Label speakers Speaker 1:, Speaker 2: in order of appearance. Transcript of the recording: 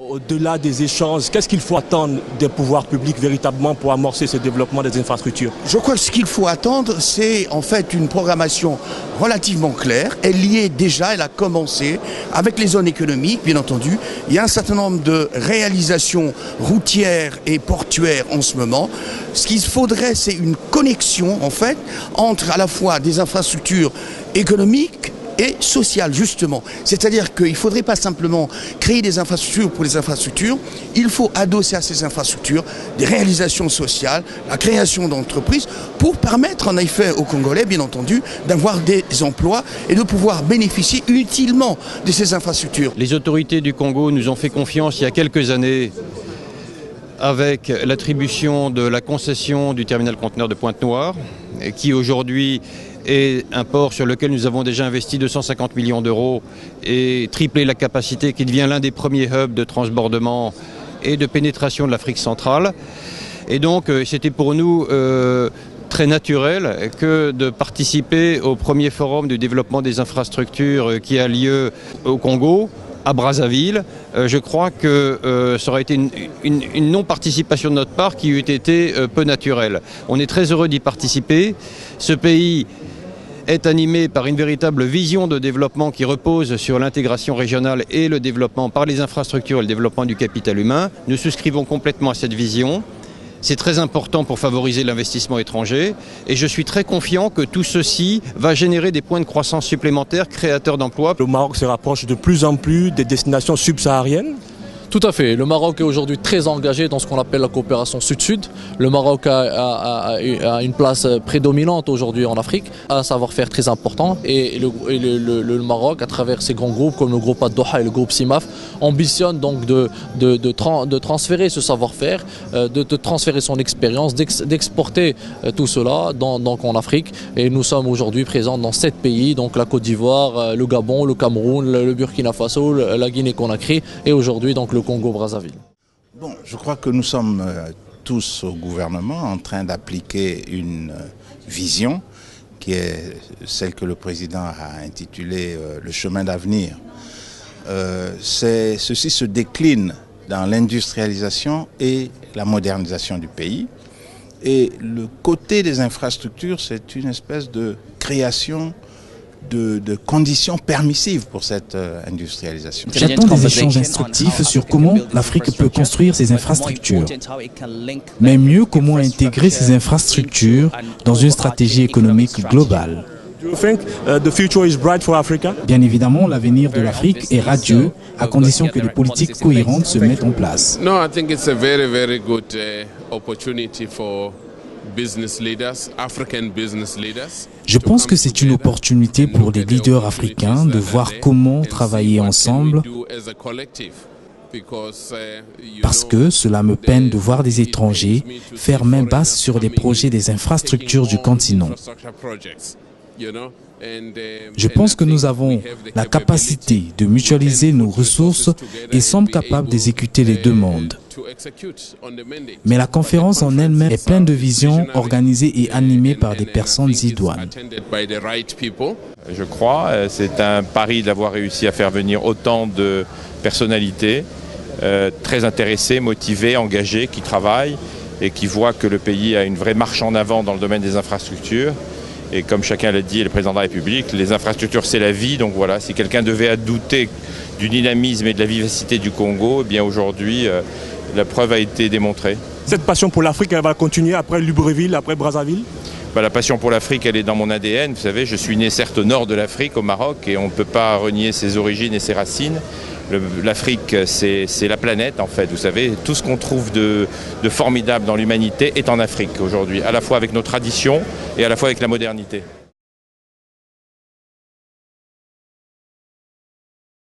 Speaker 1: Au-delà des échanges, qu'est-ce qu'il faut attendre des pouvoirs publics véritablement pour amorcer ce développement des infrastructures?
Speaker 2: Je crois que ce qu'il faut attendre, c'est en fait une programmation relativement claire. Elle a commencé avec les zones économiques, bien entendu. Il y a un certain nombre de réalisations routières et portuaires en ce moment. Ce qu'il faudrait, c'est une connexion en fait entre à la fois des infrastructures économiques et sociale, justement. C'est-à-dire qu'il ne faudrait pas simplement créer des infrastructures pour les infrastructures, il faut adosser à ces infrastructures des réalisations sociales, la création d'entreprises, pour permettre en effet aux Congolais, bien entendu, d'avoir des emplois et de pouvoir bénéficier utilement de ces infrastructures.
Speaker 3: Les autorités du Congo nous ont fait confiance il y a quelques années avec l'attribution de la concession du terminal conteneur de Pointe-Noire, qui aujourd'hui est un port sur lequel nous avons déjà investi 250 millions d'euros et triplé la capacité, qui devient l'un des premiers hubs de transbordement et de pénétration de l'Afrique centrale. Et donc c'était pour nous très naturel que de participer au premier forum du développement des infrastructures qui a lieu au Congo, à Brazzaville. Je crois que ça aurait été une non-participation de notre part qui eût été peu naturelle. On est très heureux d'y participer. Ce pays est animé par une véritable vision de développement qui repose sur l'intégration régionale et le développement par les infrastructures et le développement du capital humain. Nous souscrivons complètement à cette vision. C'est très important pour favoriser l'investissement étranger et je suis très confiant que tout ceci va générer des points de croissance supplémentaires, créateurs d'emplois.
Speaker 1: Le Maroc se rapproche de plus en plus des destinations subsahariennes.
Speaker 4: Tout à fait. Le Maroc est aujourd'hui très engagé dans ce qu'on appelle la coopération sud-sud. Le Maroc a une place prédominante aujourd'hui en Afrique, un savoir-faire très important. Et le Maroc, à travers ses grands groupes comme le groupe Ad-Doha et le groupe CIMAF, ambitionne donc de transférer ce savoir-faire, de transférer son expérience, d'exporter tout cela donc en Afrique. Et nous sommes aujourd'hui présents dans 7 pays, donc la Côte d'Ivoire, le Gabon, le Cameroun, le Burkina Faso, la Guinée-Conakry et aujourd'hui donc le Congo-Brazzaville.
Speaker 5: Bon, je crois que nous sommes tous au gouvernement en train d'appliquer une vision qui est celle que le président a intitulée le chemin d'avenir. Ceci se décline dans l'industrialisation et la modernisation du pays. Et le côté des infrastructures, c'est une espèce de création de conditions permissives pour cette industrialisation.
Speaker 6: J'attends des échanges instructifs sur comment l'Afrique peut construire ses infrastructures. Mais mieux, comment intégrer ces infrastructures dans une stratégie économique globale. Bien évidemment, l'avenir de l'Afrique est radieux, à condition que des politiques cohérentes se mettent en place. Je pense que c'est une opportunité pour les leaders africains de voir comment travailler ensemble, parce que cela me peine de voir des étrangers faire main basse sur des projets des infrastructures du continent. Je pense que nous avons la capacité de mutualiser nos ressources et sommes capables d'exécuter les demandes. Mais la conférence en elle-même est pleine de visions organisées et animées par des personnes idoines.
Speaker 7: Je crois, c'est un pari d'avoir réussi à faire venir autant de personnalités très intéressées, motivées, engagées, qui travaillent et qui voient que le pays a une vraie marche en avant dans le domaine des infrastructures. Et comme chacun l'a dit, le président de la République, les infrastructures c'est la vie. Donc voilà, si quelqu'un devait douter du dynamisme et de la vivacité du Congo, eh bien aujourd'hui, la preuve a été démontrée.
Speaker 1: Cette passion pour l'Afrique, elle va continuer après Libreville, après Brazzaville?
Speaker 7: La passion pour l'Afrique, elle est dans mon ADN. Vous savez, je suis né certes au nord de l'Afrique, au Maroc, et on ne peut pas renier ses origines et ses racines. L'Afrique, c'est la planète, en fait. Vous savez, tout ce qu'on trouve de formidable dans l'humanité est en Afrique aujourd'hui, à la fois avec nos traditions et à la fois avec la modernité.